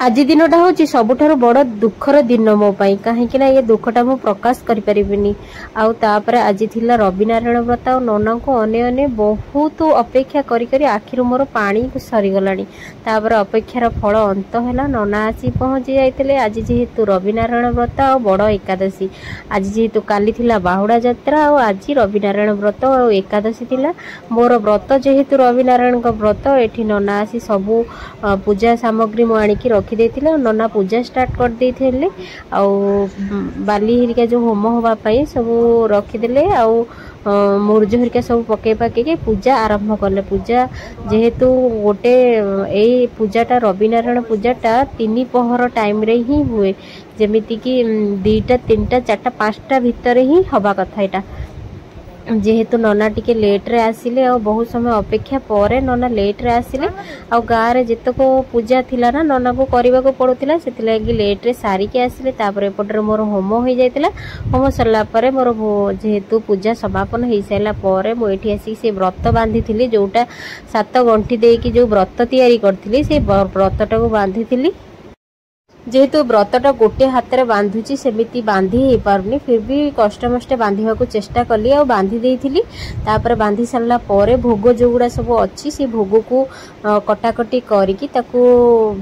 आज दिनटा हूँ सबुठारु बड़ दुखर दिन मो पाई कहीं ये दुखटा मु प्रकाश करि परिबिनी। आउ तापरे आज थिला रविनारायण व्रत और नना को अने अने बहुत अपेक्षा करी करी आखिर मोर पानी सरी गलानी। तापर अपेक्षार फल अंत है नना आसी पहुँची जाइते। आज जेहेतु रविनारायण व्रत और बड़ एकादशी आज जेहेतु काली थिला बाहुड़ा यात्रा और आज रविनारायण व्रत और एकादशी थिला मोर व्रत जेहेतु रविनारायण व्रत एठी नना आसी सबू पूजा सामग्री मु आनिकी रखी नना पूजा स्टार्ट कर देते बाली हरिका जो होम होगापाई सब रखीदे मुर्ज हरिका सब पके पके पूजा आरंभ कले। पूजा जेहेतु गोटे यही पूजाटा रविनारायण पूजाटा 3 पहर टाइम रे ही हुए जमीती कि 2टा 3टा 4टा 5टा भितर ही हवा कथा एटा। जेहेतु नना टिके लेट रे आसिले और बहुत समय अपेक्षा पर नना लेट रे आसिले और गाँव रे जितक पूजा थिला ना नना को करने को पड़ूला से लेट रे सारिके आसिले। तापर एपटे मोर होम हो जाइतिला। होम सरला परे मोर जेहेतु पूजा समापन हो सारा पर मुझे आसिक से व्रत बांधी जोटा 7 गंठी देकी जो व्रत तैयारी करथिली से व्रतटा को बांधी जेहेतु व्रतटा गोटे हाथ में बांधुची सेमिति बांधी हो पारनी फिर भी कष्ट मष्टे बांधा को चेष्टा कली और बांधी देइथिली। तापर बांधी सारा पर भोग जो गुड़ा सब अच्छी से भोग को कटाकटी करिकी ताकू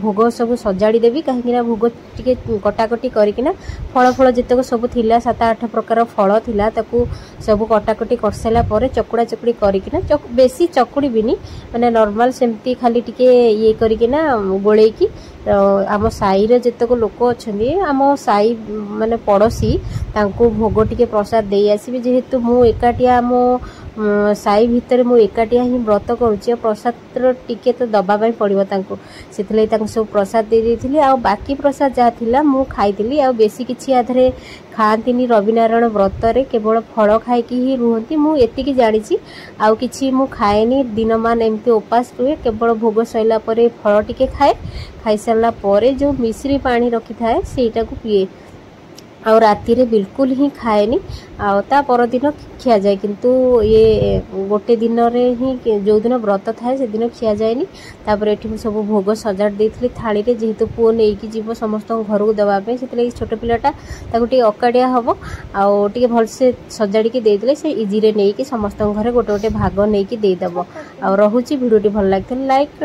भोग सब सजाड़ी देवी कहीं भोग टिके कटाकटी करिकिना फल फल जितक सब थिला 7-8 प्रकार फल थिला ताकू सब कटाकटी कर सारा पर चकुड़ा चकुड़ी करिकिना बेसी चकुड़ी बिनी माने नॉर्मल सेमती खाली टिके ये करिकिना गोलेकी आम साई रे जितक लोक अच्छा आम साई माने पड़ोसी तांको भोग टिके प्रसाद दे आसबि। जेहेतु मु एकाटिया आम साई भितर मु एकाटिया ही व्रत करुच्ची प्रसाद टिके तो दबाई पड़ो से सब प्रसाद दे देथिली। आ बाकी प्रसाद जहाँ थिला मु खाइतिली आ बेसी किछि आधरे खाआंतिनी रविनारायण व्रत रे केवल फल खाइकी ही रुहंती मु एतिकी जानिछि। आ किछि मु खाएनी दिनमान एमती उपास रुहे केवल भोग सैला परे फल टिके खाए खाई सारा पर जो मिश्री पानी रखी थाए सेटा को पिए और राति रे बिल्कुल ही खाएनी आ परदिन खिया जाए किंतु ये गोटे दिन रे ही जो दिन व्रत थाए से दिन खिया जाएनी। तापर एठी सब भोग सजाड़ देइथिली थाली रे जेहेतु पुओ नेइकी जीव समस्त घर को देवा पे सेतले छोट पिलाटा ताको टी अकाडिया हबो आ टी भल से सजाड़ी के देइथिले से इजी रे नेइकी समस्त घरे गोटे गोटे भाग नेइकी देइ दबो। आ रहुची वीडियो टी भल लागथिले लाइक